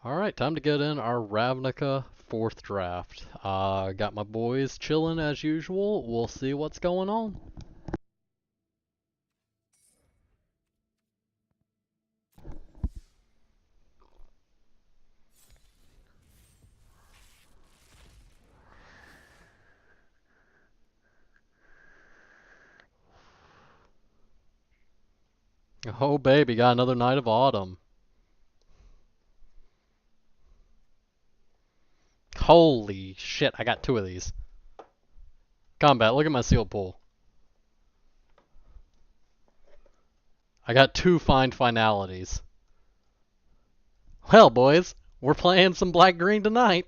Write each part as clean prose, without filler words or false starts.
Alright, time to get in our Ravnica 4th draft. Got my boys chilling as usual. We'll see what's going on. Oh baby, got another Night of Autumn. Holy shit, I got 2 of these. Combat, look at my seal pool. I got 2 Find Finalities. Well boys, we're playing some black-green tonight.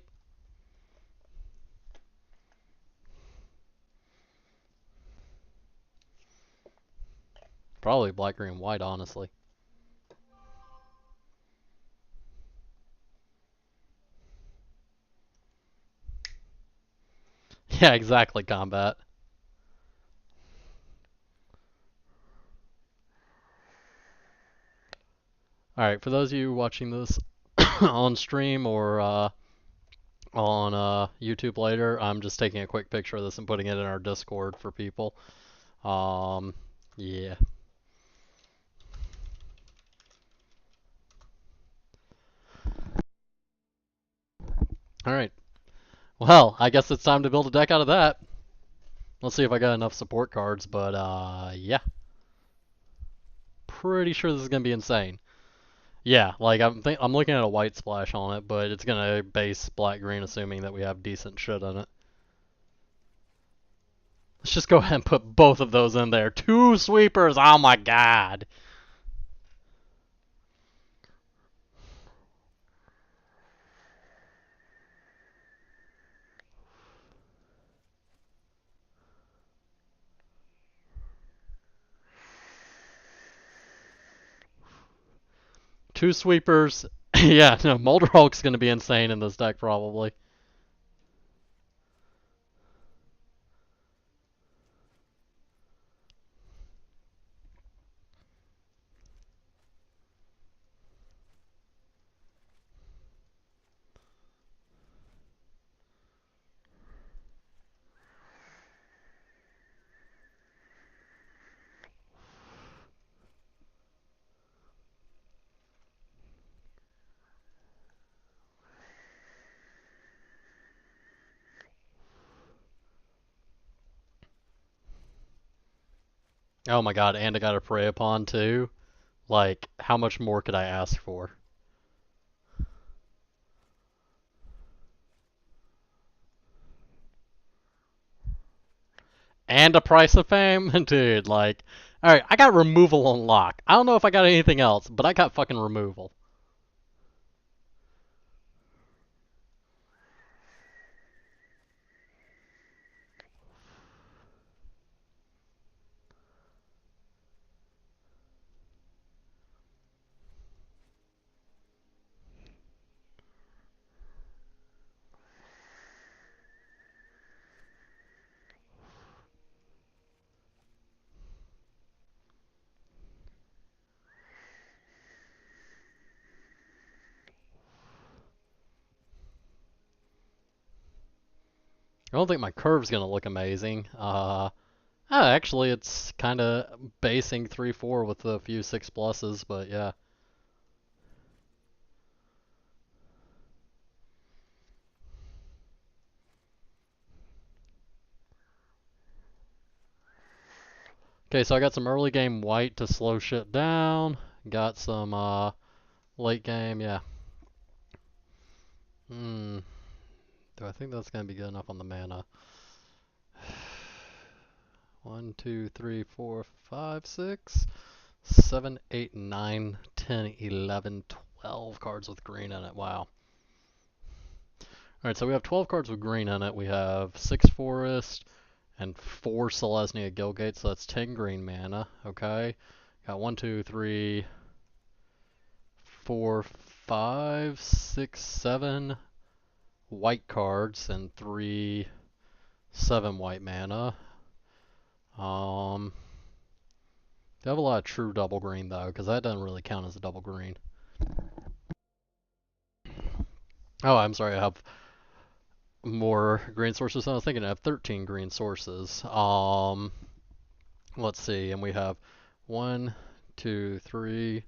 Probably black-green-white, honestly. Yeah, exactly, Combat. Alright, for those of you watching this on stream or on YouTube later, I'm just taking a quick picture of this and putting it in our Discord for people. Yeah. Alright. Well, I guess it's time to build a deck out of that. Let's see if I got enough support cards, but yeah. Pretty sure this is gonna be insane. Yeah, like I'm looking at a white splash on it, but it's gonna base black green assuming that we have decent shit in it. Let's just go ahead and put both of those in there. 2 sweepers, oh my god. Two sweepers. Yeah, no, Molder Hulk's gonna be insane in this deck probably. Oh my god, and I got a prey upon too. Like, how much more could I ask for? And a price of fame? Dude, like, alright, I got removal on lock. I don't know if I got anything else, but I got fucking removal. I don't think my curve's gonna look amazing. Actually, it's kind of basing 3-4 with a few 6 pluses, but yeah. Okay, so I got some early game white to slow shit down. Got some late game, yeah. Hmm. Do I think that's gonna be good enough on the mana? 1, 2, 3, 4, 5, 6, 7, 8, 9, 10, 11, 12 cards with green in it. Wow. Alright, so we have 12 cards with green in it. We have 6 forest and 4 Selesnya Guildgate, so that's 10 green mana. Okay. Got 1, 2, 3, 4, 5, 6, 7 white cards and 3, 7 white mana. They have a lot of true double green though, because that doesn't really count as a double green. Oh, I'm sorry. I have more green sources than I was thinking. I have 13 green sources. Let's see, and we have one, two, three,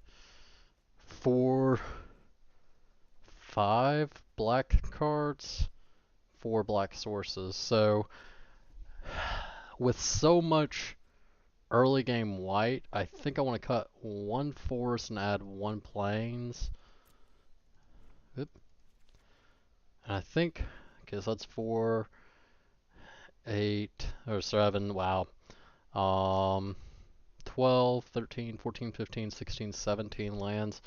four, five black cards, four black sources. So with so much early game white, I think I want to cut one forest and add one plains. Oop. And I think, okay, so that's 4, 8, or 7, wow. Um, 12, 13, 14, 15, 16, 17 lands.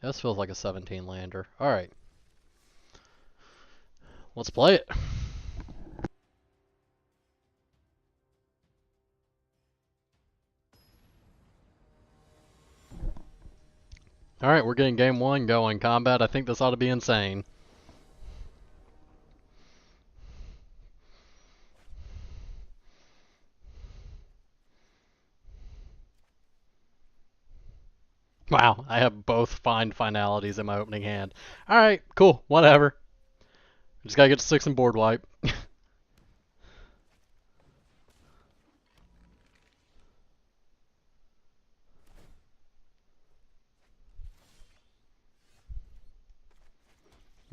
This feels like a 17 lander. Alright, let's play it. Alright, we're getting game one going. Combat, I think this ought to be insane. Wow, I have both find finalities in my opening hand. Alright, cool, whatever. Just gotta get to 6 and board wipe.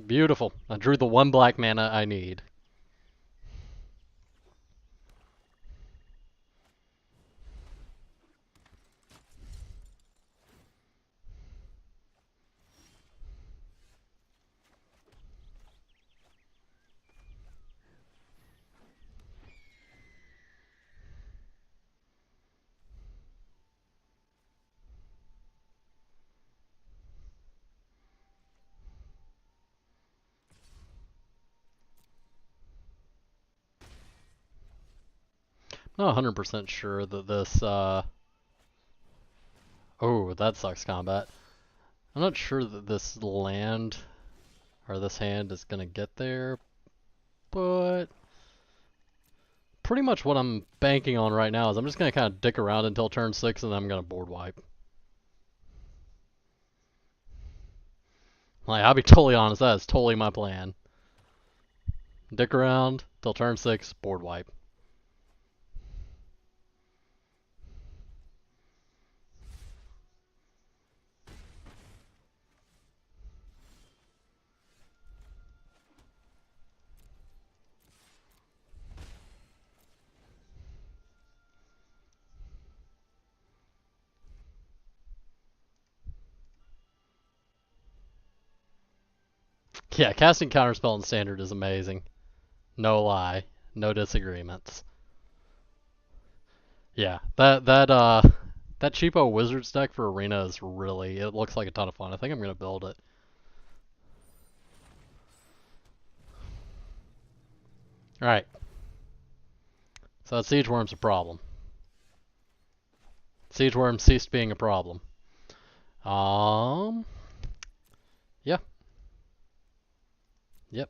Beautiful. I drew the one black mana I need. I'm not 100% sure that this, oh, that sucks, combat. I'm not sure that this land, or this hand is gonna get there, but pretty much what I'm banking on right now is I'm just gonna kind of dick around until turn 6 and then I'm gonna board wipe. Like, I'll be totally honest, that is totally my plan. Dick around till turn 6, board wipe. Yeah, casting Counterspell in Standard is amazing. No lie. No disagreements. Yeah, that cheapo Wizards deck for Arena is really, it looks like a ton of fun. I think I'm gonna build it. Alright, so that Siege Worm's a problem. Siege Worm ceased being a problem. Um, yeah. Yep.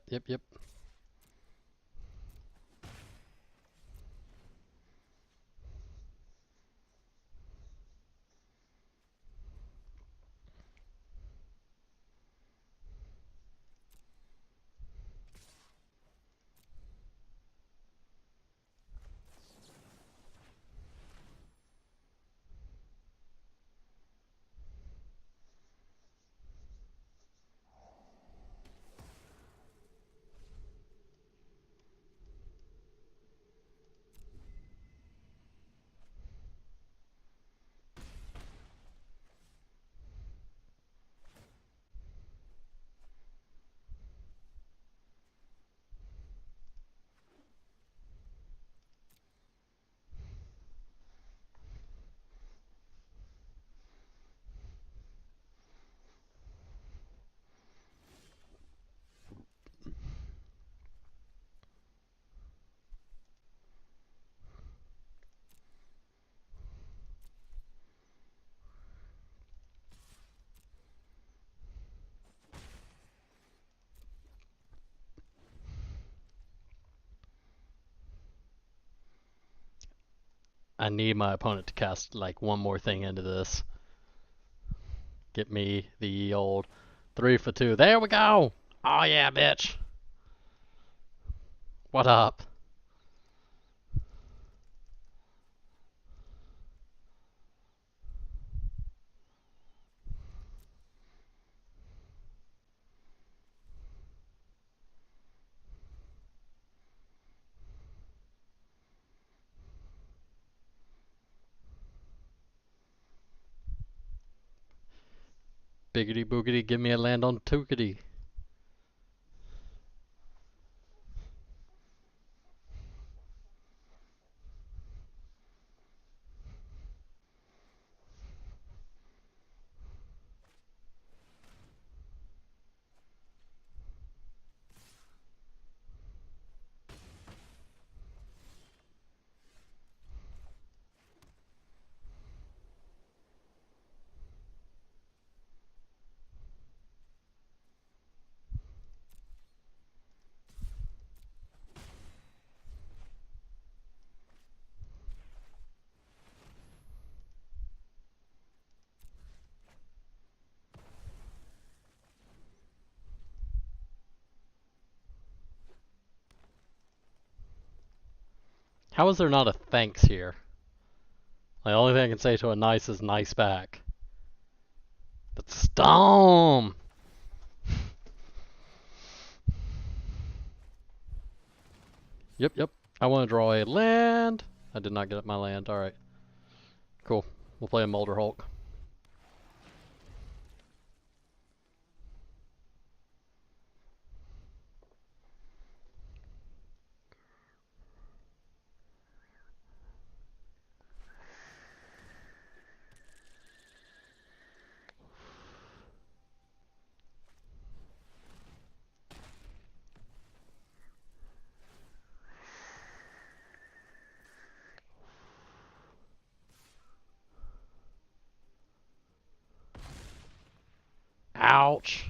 I need my opponent to cast like one more thing into this. Get me the old 3 for 2. There we go! Oh yeah, bitch. What up? Biggity boogity, give me a land on tookity. How is there not a thanks here? Like, the only thing I can say to a nice is nice back. But Storm! Yep. I want to draw a land. I did not get up my land. Alright. Cool. We'll play a Molder Hulk. Ouch.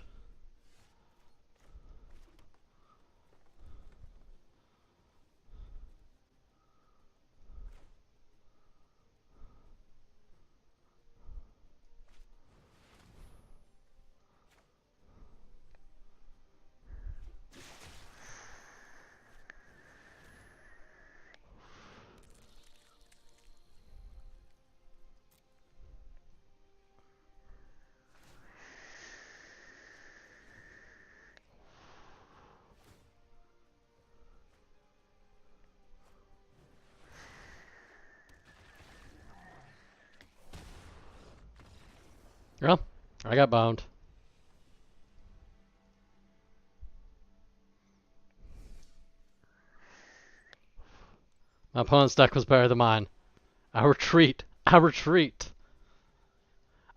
Well, I got boned. My opponent's deck was better than mine. I retreat. I retreat.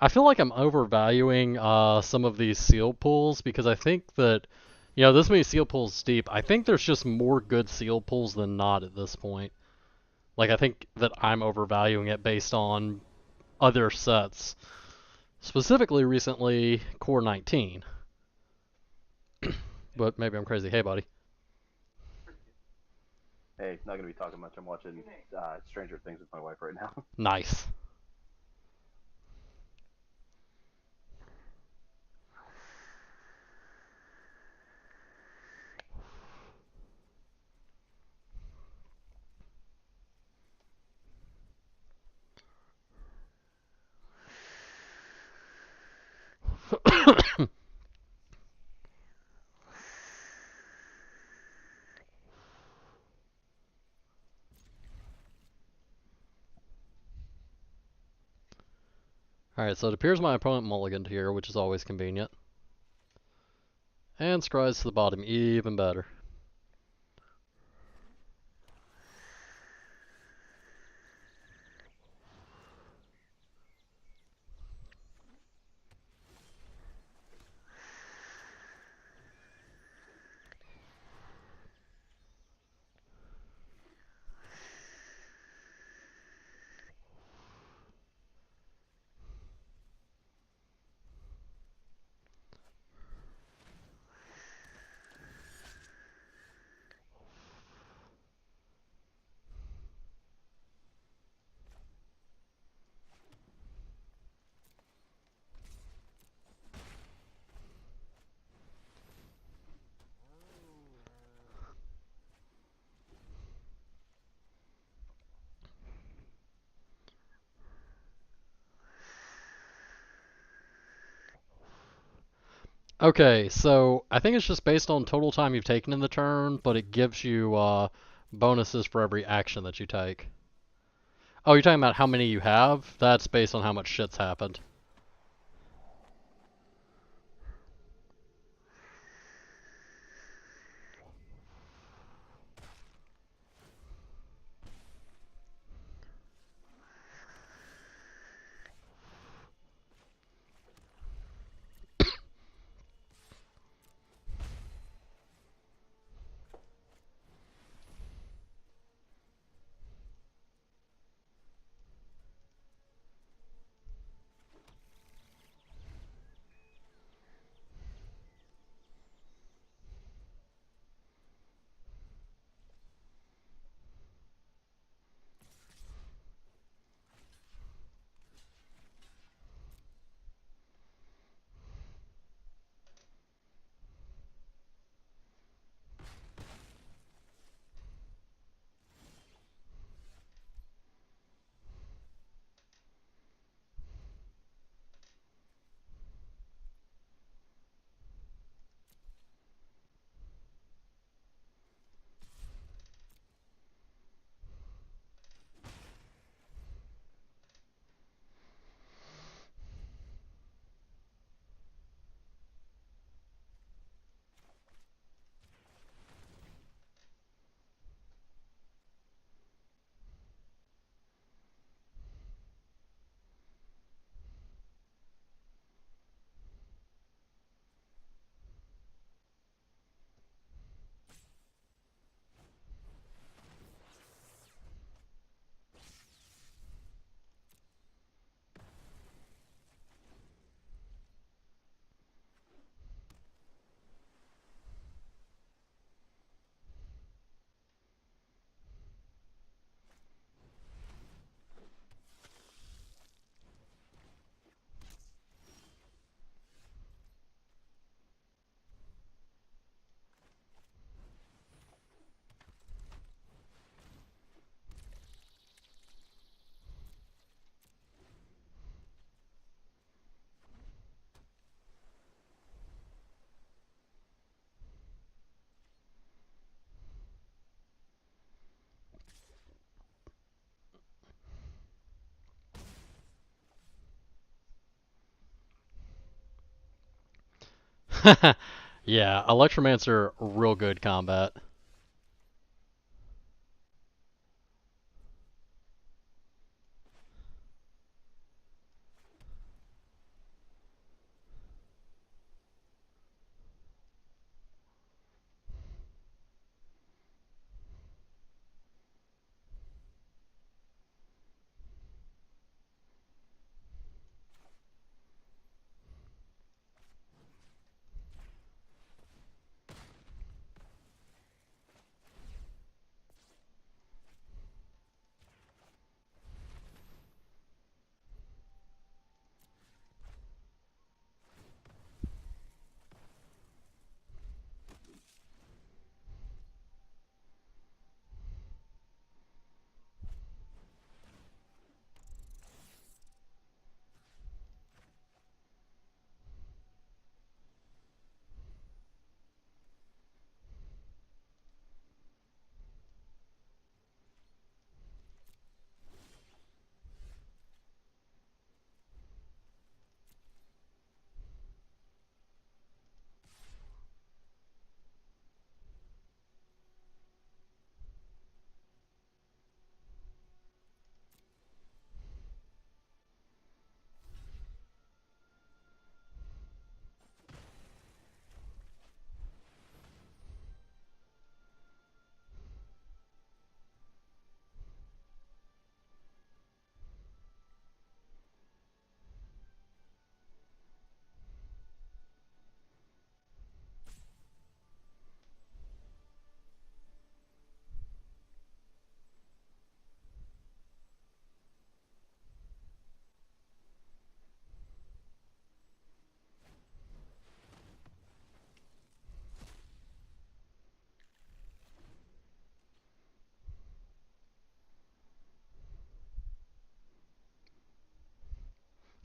I feel like I'm overvaluing some of these seal pools because I think that, this many seal pools deep, I think there's just more good seal pools than not at this point. Like, I think that I'm overvaluing it based on other sets. Specifically, recently, Core 19. But maybe I'm crazy. Hey, buddy. Hey, not gonna be talking much. I'm watching Stranger Things with my wife right now. Nice. Alright, so it appears my opponent mulliganed here, which is always convenient. And scries to the bottom, even better. Okay, so I think it's just based on total time you've taken in the turn, but it gives you bonuses for every action that you take. Oh, you're talking about how many you have? That's based on how much shit's happened. Yeah, Electromancer, real good combat.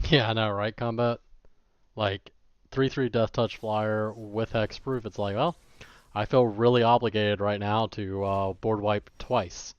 Yeah, I know, right? Combat. Like, 3/3 Death Touch Flyer with Hexproof, it's like, well, I feel really obligated right now to board wipe twice.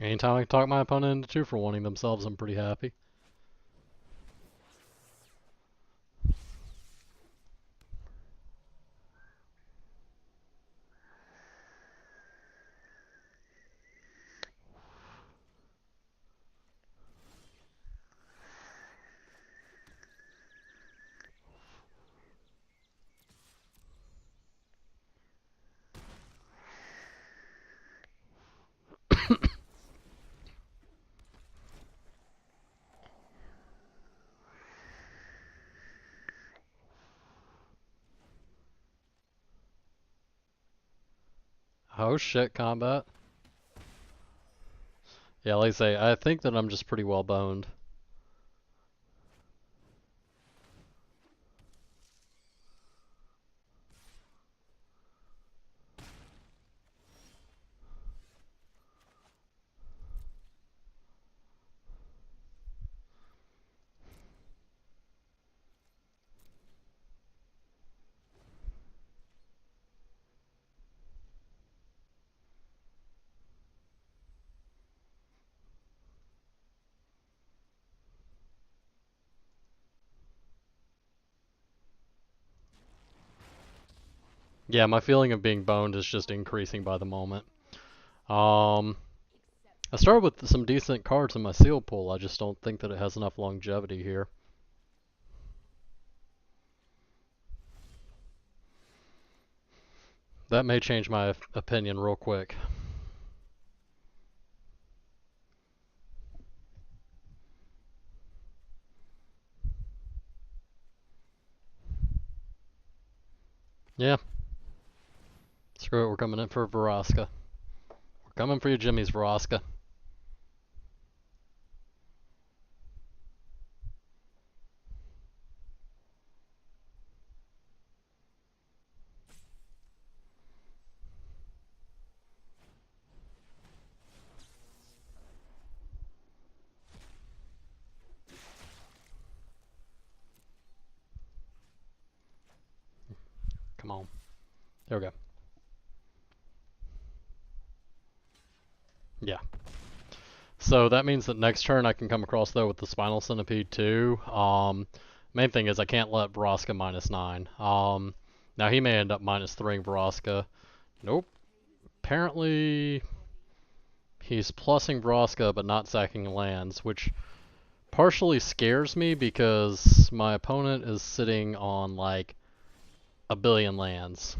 Anytime I can talk my opponent into 2 for wanting themselves, I'm pretty happy. Oh shit, combat. Yeah, like I say, I think that I'm just pretty well boned. Yeah, my feeling of being boned is just increasing by the moment. Um, I started with some decent cards in my seal pool. I just don't think that it has enough longevity here. That may change my opinion real quick. Yeah, screw it, we're coming in for Vraska. We're coming for you, Jimmy's Vraska. Come on. There we go. Yeah. So that means that next turn I can come across though with the Spinal Centipede too. Main thing is I can't let Vraska -9. Now he may end up -3ing Vraska. Nope. Apparently he's plussing Vraska but not sacking lands, which partially scares me because my opponent is sitting on like a billion lands.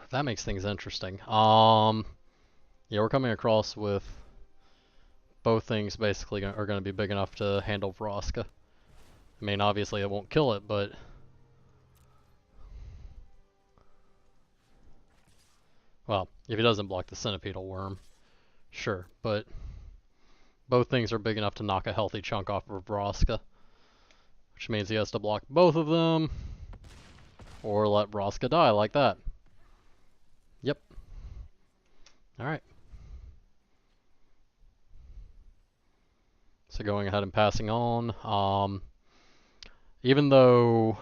That makes things interesting. Yeah, we're coming across with both things basically are going to be big enough to handle Vraska. I mean, obviously it won't kill it, but well, if he doesn't block the Centipedal Worm, sure. But both things are big enough to knock a healthy chunk off of Vraska, which means he has to block both of them or let Vraska die like that. Yep. All right. So going ahead and passing on. Even though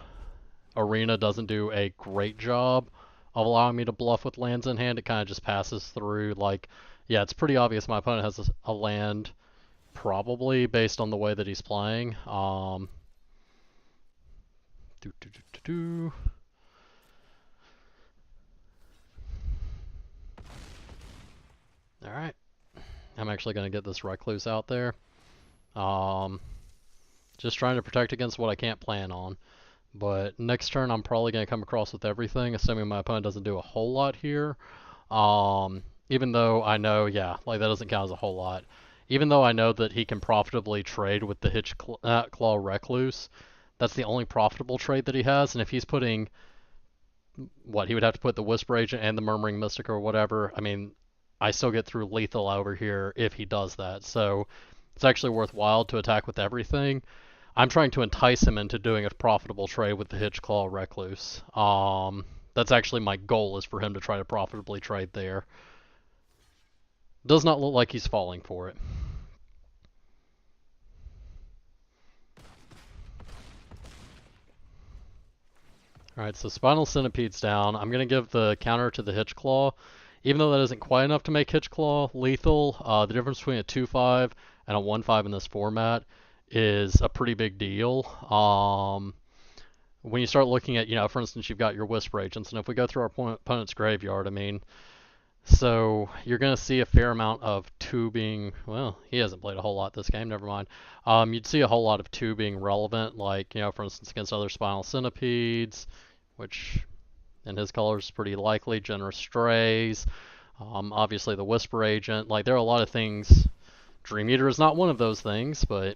Arena doesn't do a great job of allowing me to bluff with lands in hand, it kind of just passes through. Like, yeah, it's pretty obvious my opponent has a land, probably based on the way that he's playing. Do, do, do, do, do. Alright. I'm actually going to get this Recluse out there. Just trying to protect against what I can't plan on. But next turn I'm probably going to come across with everything, assuming my opponent doesn't do a whole lot here. Even though I know, yeah, like that doesn't count as a whole lot. Even though I know that he can profitably trade with the Claw Recluse, that's the only profitable trade that he has. And if he's putting, what, he would have to put the Whisper Agent and the Murmuring Mystic or whatever. I mean, I still get through lethal over here if he does that. So it's actually worthwhile to attack with everything. I'm trying to entice him into doing a profitable trade with the Hitchclaw Recluse. That's actually my goal, is for him to try to profitably trade there. Does not look like he's falling for it. Alright, so Spinal Centipede's down. I'm going to give the counter to the Hitchclaw. Even though that isn't quite enough to make Hitchclaw lethal, the difference between a 2-5 and a 1-5 in this format is a pretty big deal. When you start looking at, for instance, you've got your Whisper Agents, and if we go through our opponent's graveyard, I mean, so you're going to see a fair amount of 2 being, well, he hasn't played a whole lot this game, never mind. You'd see a whole lot of 2 being relevant, like, for instance, against other Spinal Centipedes, which in his colors is pretty likely, Generous Strays, obviously the Whisper Agent, like there are a lot of things. Dream Eater is not one of those things, but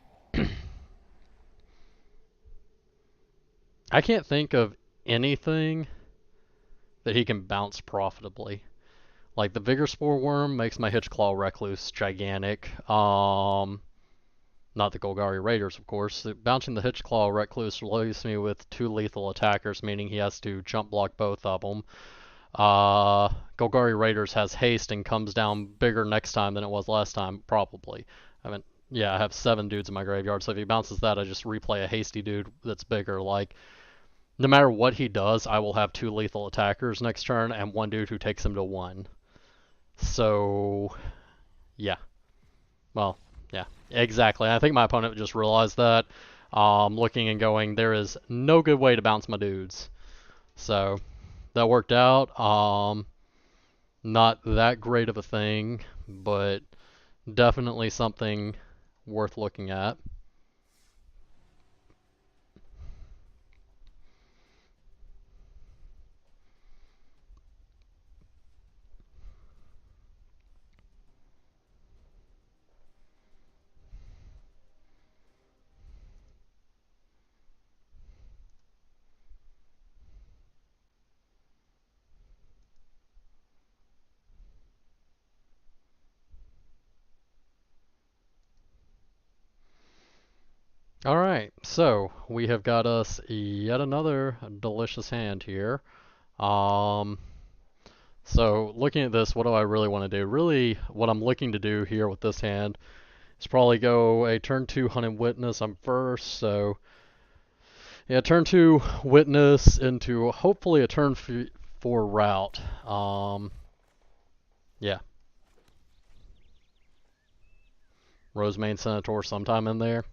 I can't think of anything that he can bounce profitably. Like the Vigor Spore Worm makes my Hitchclaw Recluse gigantic. Not the Golgari Raiders, of course. Bouncing the Hitchclaw Recluse leaves me with 2 lethal attackers, meaning he has to jump block both of them. Golgari Raiders has haste and comes down bigger next time than it was last time, probably. I have 7 dudes in my graveyard, so if he bounces that, I just replay a hasty dude that's bigger. Like, no matter what he does, I will have 2 lethal attackers next turn and 1 dude who takes him to 1. So, yeah. Well, yeah, exactly. I think my opponent just realized that, looking and going, there is no good way to bounce my dudes. So, that worked out. Not that great of a thing, but definitely something worth looking at. Alright, so we have got us yet another delicious hand here. So looking at this, what do I really want to do? Really, what I'm looking to do here with this hand is probably go a turn 2 Hunted Witness. I'm first, so yeah, turn 2 Witness into hopefully a turn 4 route. Yeah. Rosemane Senator sometime in there.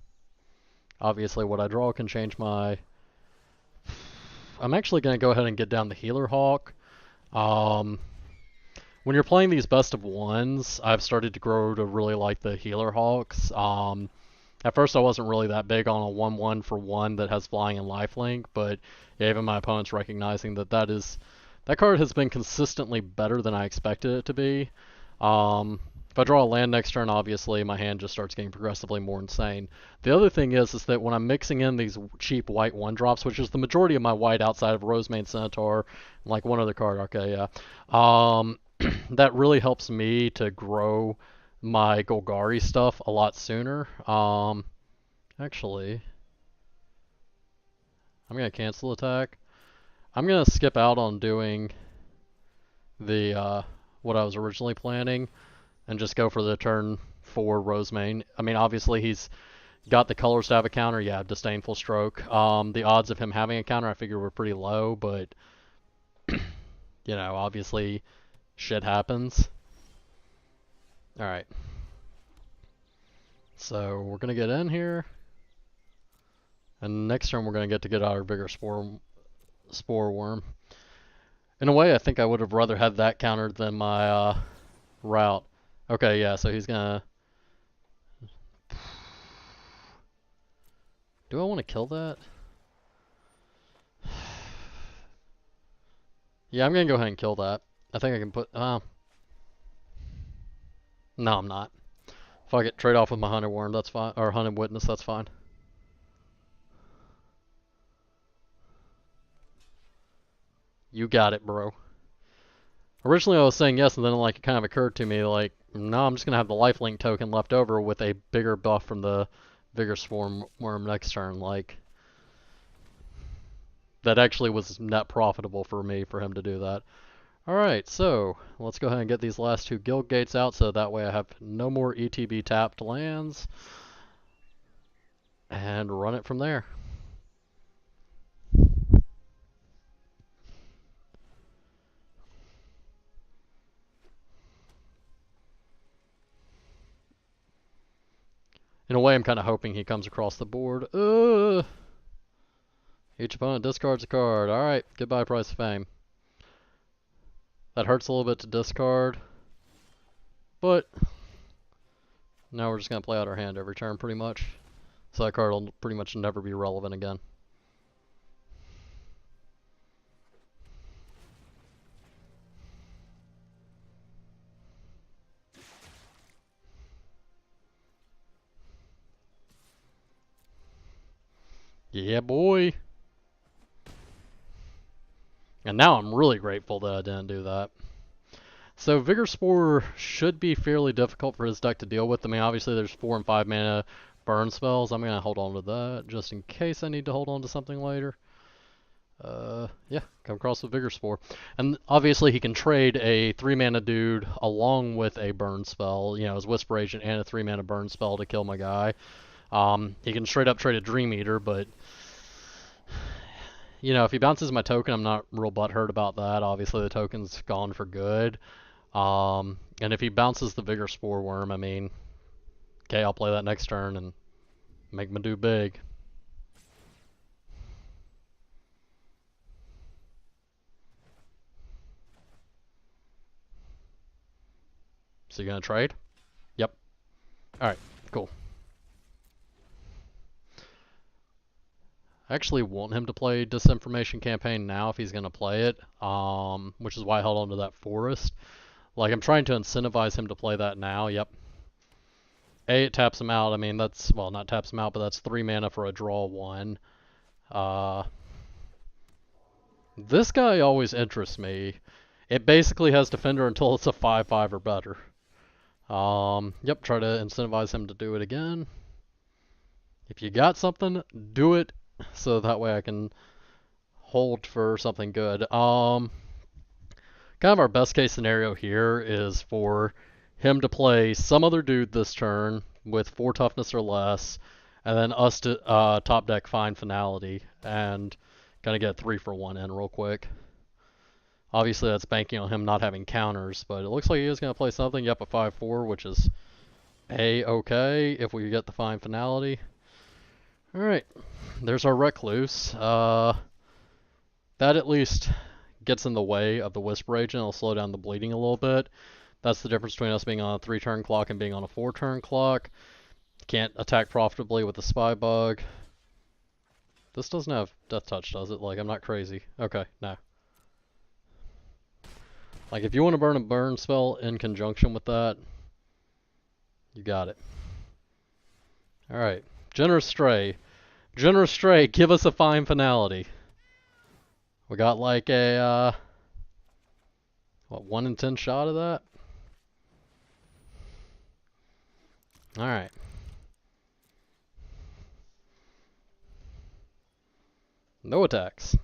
Obviously, what I draw can change my... I'm actually going to go ahead and get down the Healer Hawk. When you're playing these best of ones, I've started to grow to really like the Healer Hawks. At first I wasn't really that big on a 1-1 for 1 that has flying and lifelink, but yeah, even my opponent's recognizing that that card has been consistently better than I expected it to be. If I draw a land next turn, obviously my hand just starts getting progressively more insane. The other thing is that when I'm mixing in these cheap white 1-drops, which is the majority of my white outside of Rosemane Centaur, and like one other card, okay, yeah, that really helps me to grow my Golgari stuff a lot sooner. Actually, I'm going to cancel attack. I'm going to skip out on doing the what I was originally planning and just go for the turn 4 Rosemane. I mean, obviously he's got the colors to have a counter. Yeah, Disdainful Stroke. The odds of him having a counter I figure were pretty low, but obviously shit happens. Alright. So we're going to get in here. And next turn we're going to get our bigger spore worm. In a way, I think I would have rather had that countered than my route. Okay, yeah, so he's going to... Do I want to kill that? Yeah, I'm going to go ahead and kill that. I think I can put... no, I'm not. Fuck it, trade off with my Hunted Worm, that's fine. Or Hunted Witness, that's fine. You got it, bro. Originally I was saying yes, and then like it kind of occurred to me like, no, I'm just gonna have the lifelink token left over with a bigger buff from the Vigor Swarm Worm next turn. Like, that actually was net profitable for me for him to do that. Alright, so let's go ahead and get these last two guild gates out so that way I have no more ETB tapped lands. And run it from there. In a way, I'm kind of hoping he comes across the board. Each opponent discards a card. Alright, goodbye Price of Fame. That hurts a little bit to discard. But now we're just going to play out our hand every turn pretty much. So that card will pretty much never be relevant again. Yeah, boy. And now I'm really grateful that I didn't do that. So Vigor Spore should be fairly difficult for his deck to deal with. I mean, obviously there's 4 and 5 mana burn spells. I'm going to hold on to that just in case I need to hold on to something later. Yeah, come across with Vigor Spore. And obviously he can trade a 3 mana dude along with a burn spell, you know, his Whisper Agent and a 3 mana burn spell to kill my guy. He can straight up trade a Dream Eater, but you know, if he bounces my token, I'm not real butthurt about that. Obviously the token's gone for good. And if he bounces the Vigor Spore Worm, I mean, okay, I'll play that next turn and make my dude big. So you gonna trade? Yep. Alright, cool. I actually want him to play Disinformation Campaign now if he's gonna play it, which is why I held on to that Forest. Like, I'm trying to incentivize him to play that now, yep. It taps him out. I mean, that's, well, not taps him out, but that's 3 mana for a draw 1. This guy always interests me. It basically has Defender until it's a 5/5 or better. Yep, try to incentivize him to do it again. If you got something, do it, so that way I can hold for something good. Kind of our best case scenario here is for him to play some other dude this turn with 4 toughness or less, and then us to top deck Find Finality and kind of get 3 for 1 in real quick. Obviously that's banking on him not having counters, but it looks like he is going to play something. Yep, a 5/4, which is A-okay if we get the Find Finality. Alright, there's our Recluse. That at least gets in the way of the Whisper Agent. It'll slow down the bleeding a little bit. That's the difference between us being on a 3-turn clock and being on a 4-turn clock. Can't attack profitably with the Spy Bug. This doesn't have Death Touch, does it? Like, I'm not crazy. Okay, no. Like, if you want to burn a burn spell in conjunction with that, you got it. Alright. Generous Stray. Generous Stray, give us a Find Finality. We got like a, what, 1 in 10 shot of that? Alright. No attacks.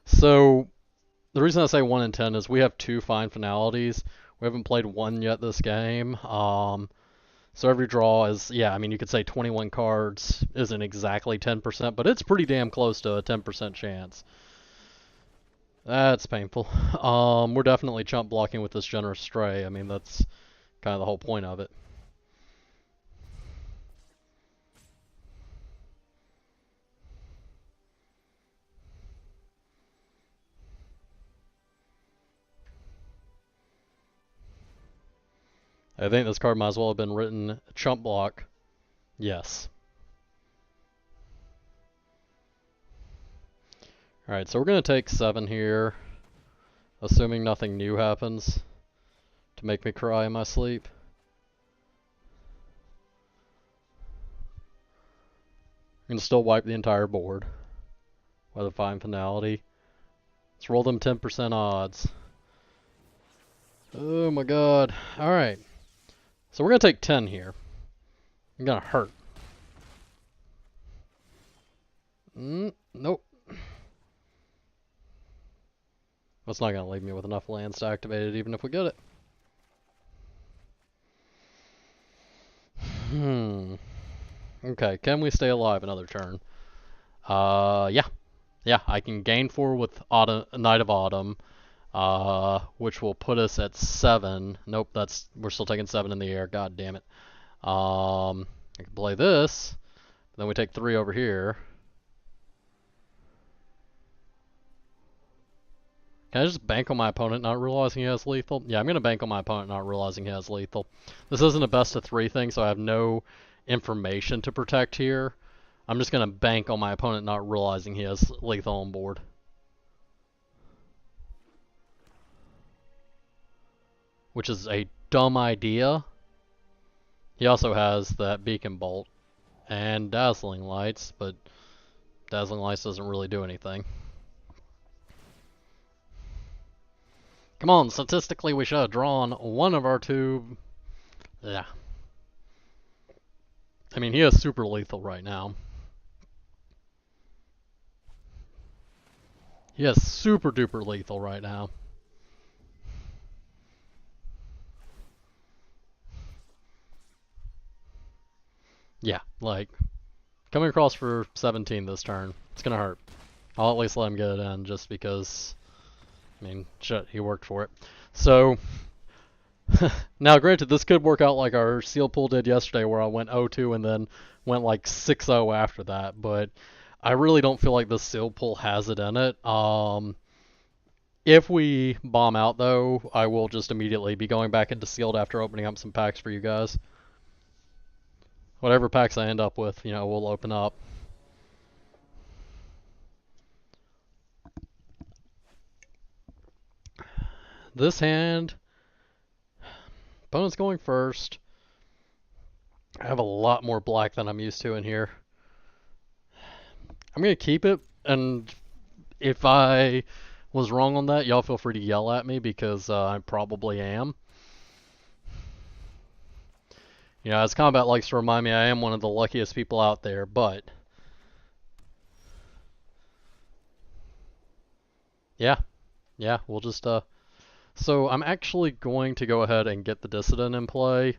So, the reason I say 1 in 10 is we have 2 Find Finalities. We haven't played one yet this game. So every draw is, yeah, I mean, you could say 21 cards isn't exactly 10%, but it's pretty damn close to a 10% chance. That's painful. We're definitely chump blocking with this Generous Stray. I mean, that's kind of the whole point of it. I think this card might as well have been written chump block. Yes. Alright, so we're going to take 7 here, assuming nothing new happens to make me cry in my sleep. I'm going to still wipe the entire board with a fine finality. Let's roll them 10% odds. Oh my god. Alright. So we're going to take 10 here. I'm going to hurt. Nope. That's not going to leave me with enough lands to activate it, even if we get it. Okay, can we stay alive another turn? Yeah. Yeah, I can gain 4 with Night of Autumn, which will put us at 7. Nope, we're still taking 7 in the air. God damn it. I can play this, then we take 3 over here. Can I just bank on my opponent not realizing he has lethal? Yeah, I'm going to bank on my opponent not realizing he has lethal. This isn't a best of 3 thing, so I have no information to protect here. I'm just going to bank on my opponent not realizing he has lethal on board. Which is a dumb idea. He also has that Beacon Bolt and Dazzling Lights, but Dazzling Lights doesn't really do anything. Come on, statistically we should have drawn one of our 2. Yeah. I mean, he is super lethal right now. He is super duper lethal right now. Yeah, like, coming across for 17 this turn, it's gonna hurt. I'll at least let him get it in, just because, I mean, shit, he worked for it. So, now granted, this could work out like our seal pool did yesterday, where I went 0-2 and then went like 6-0 after that, but I really don't feel like this seal pool has it in it. If we bomb out, though, I will just immediately be going back into sealed after opening up some packs for you guys. Whatever packs I end up with, you know, we'll open up. This hand, opponent's going first. I have a lot more black than I'm used to in here. I'm going to keep it, and if I was wrong on that, y'all feel free to yell at me, because I probably am. You know, as combat likes to remind me, I am one of the luckiest people out there, but yeah, we'll just so I'm actually going to go ahead and get the Dissident in play,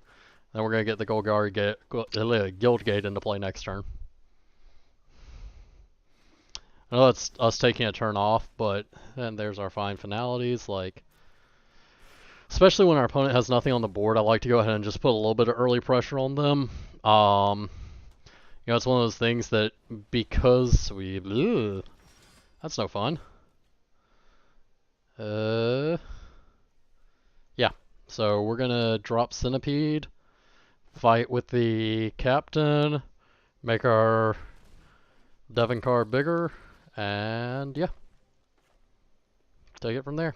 then we're going to get the Guild Gate into play next turn. I know that's us taking a turn off, but then there's our fine finalities, like, especially when our opponent has nothing on the board, I like to go ahead and just put a little bit of early pressure on them. You know, it's one of those things that because that's no fun. Yeah, so we're gonna drop Centipede, fight with the captain, make our Devon card bigger, and yeah, take it from there.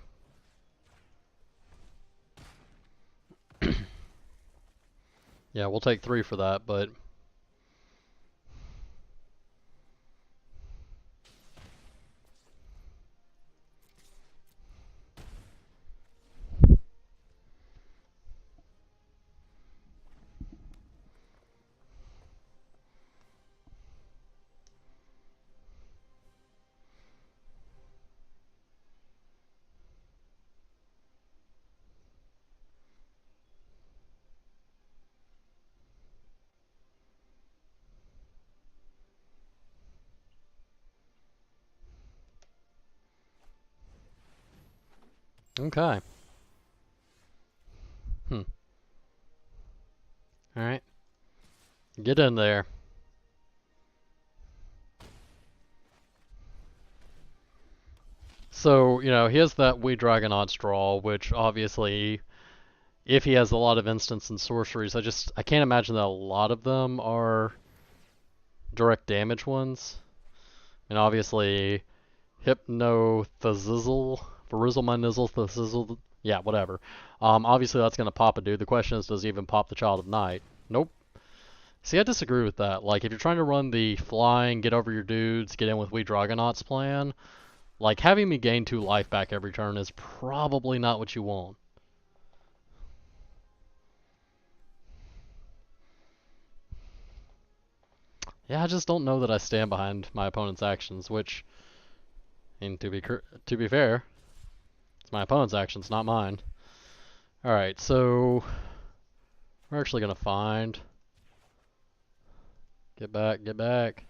Yeah, we'll take 3 for that, but okay. Alright. Get in there. So, you know, he has that We Dragon odds draw, which obviously if he has a lot of instants and sorceries, I can't imagine that a lot of them are direct damage ones. And obviously, Hypno Thazizzle, Verizzle my Nizzle, Thazizzle, yeah, whatever. Obviously that's gonna pop a dude. The question is, does he even pop the Child of Night? Nope. See, I disagree with that. Like, if you're trying to run the flying, get over your dudes, get in with We Dragonauts plan, like, having me gain 2 life back every turn is probably not what you want. Yeah, I just don't know that I stand behind my opponent's actions, which, and to be fair, it's my opponent's actions, not mine. Alright, so we're actually gonna find. Get back, get back.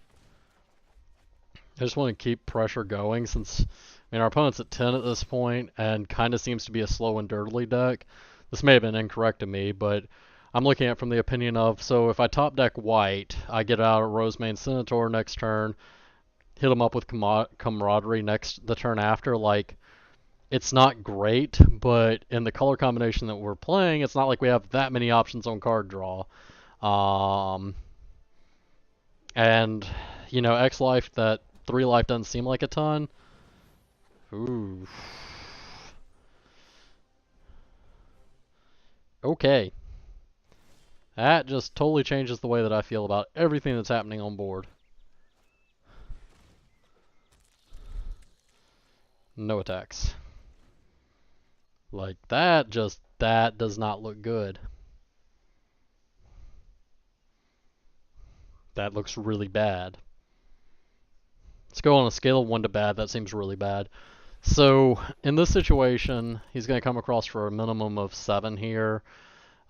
I just want to keep pressure going since, I mean, our opponent's at 10 at this point and kind of seems to be a slow and dirtily deck. This may have been incorrect to me, but I'm looking at it from the opinion of, so if I top deck white, I get out a Rosemane Senator next turn, hit him up with Camaraderie the turn after, like, it's not great, but in the color combination that we're playing, it's not like we have that many options on card draw. And, you know, X life, that 3 life doesn't seem like a ton. Ooh. Okay. That just totally changes the way that I feel about everything that's happening on board. No attacks. Like, that does not look good. That looks really bad. Let's go on a scale of 1 to bad. That seems really bad. So, in this situation, he's going to come across for a minimum of 7 here.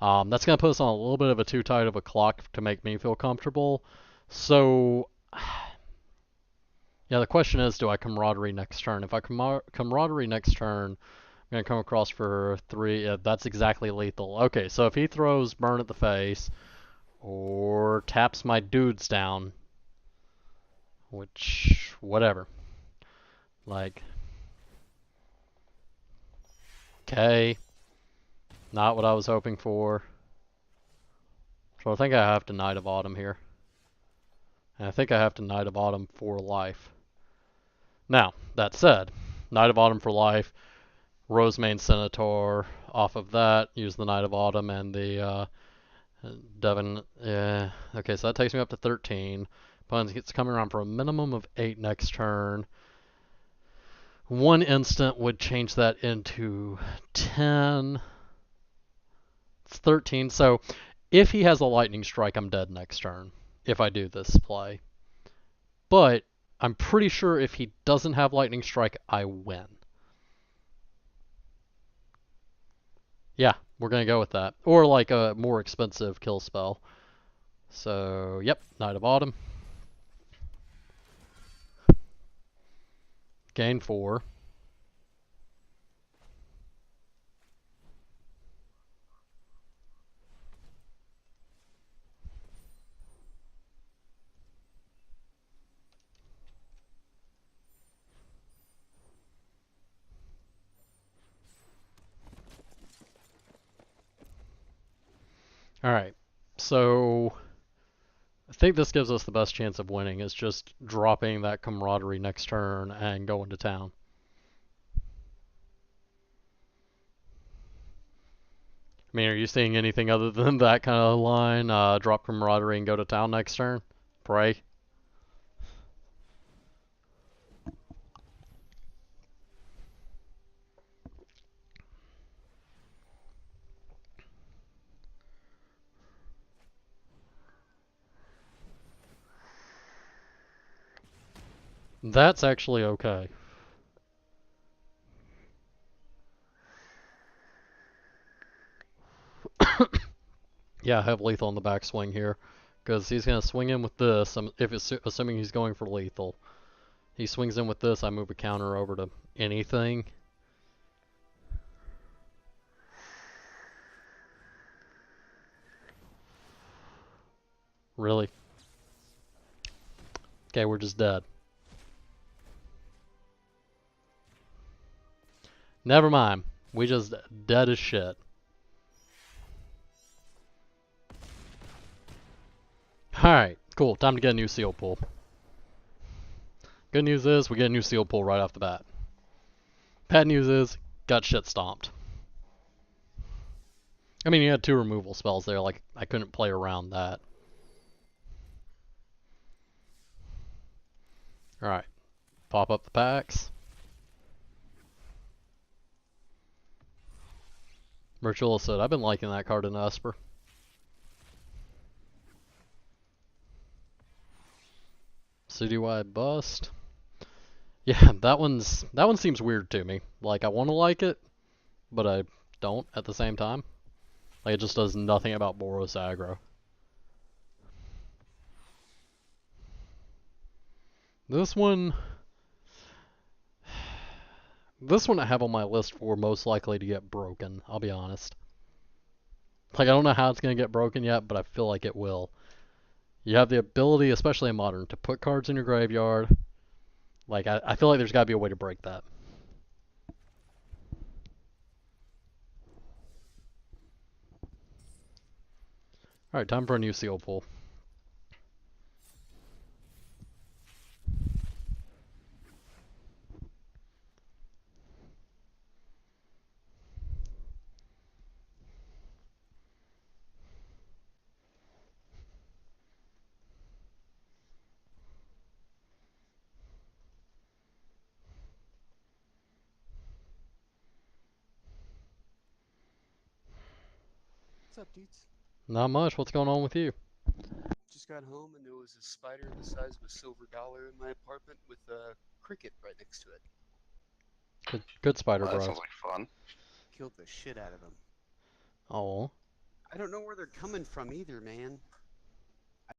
That's going to put us on a little bit of a too tight of a clock to make me feel comfortable. So, yeah, the question is, do I Camaraderie next turn? If I Camaraderie next turn, I'm going to come across for 3. That's exactly lethal. Okay, so if he throws Burn at the face, or taps my dudes down, which, whatever. Like, okay, not what I was hoping for. So I think I have to Knight of Autumn here. And I think I have to Knight of Autumn for life. Now, that said, Knight of Autumn for life, Rosemane Senator off of that, use the Knight of Autumn and the Devon. Yeah, okay, so that takes me up to 13. Opponent gets coming around for a minimum of 8 next turn. 1 instant would change that into 10. It's 13. So if he has a Lightning Strike, I'm dead next turn if I do this play. But I'm pretty sure if he doesn't have Lightning Strike, I win. Yeah, we're going to go with that. Or like a more expensive kill spell. So, yep, Knight of Autumn. Gain 4. Alright, so I think this gives us the best chance of winning, is just dropping that Camaraderie next turn and going to town. I mean, are you seeing anything other than that kind of line? Drop Camaraderie and go to town next turn? Pray. That's actually okay. Yeah, I have lethal on the backswing here. Because he's going to swing in with this, assuming he's going for lethal. He swings in with this, I move a counter over to anything. Really? Okay, we're just dead. Never mind. We just dead as shit. Alright, cool. Time to get a new seal pool. Good news is we get a new seal pool right off the bat. Bad news is got shit stomped. I mean, you had 2 removal spells there, like, I couldn't play around that. Alright, pop up the packs. Virtual said, I've been liking that card in Esper. Citywide Bust. Yeah, that one seems weird to me. Like, I want to like it, but I don't at the same time. Like, it just does nothing about Boros aggro. This one I have on my list for most likely to get broken, I'll be honest. Like, I don't know how it's going to get broken yet, but I feel like it will. You have the ability, especially in Modern, to put cards in your graveyard. Like, I feel like there's got to be a way to break that. Alright, time for a new seal pool. What's up, dudes? Not much. What's going on with you? Just got home and there was a spider the size of a silver dollar in my apartment with a cricket right next to it. Good spider, Well, that bro. sounds like fun. Killed the shit out of them. Oh. I don't know where they're coming from either, man.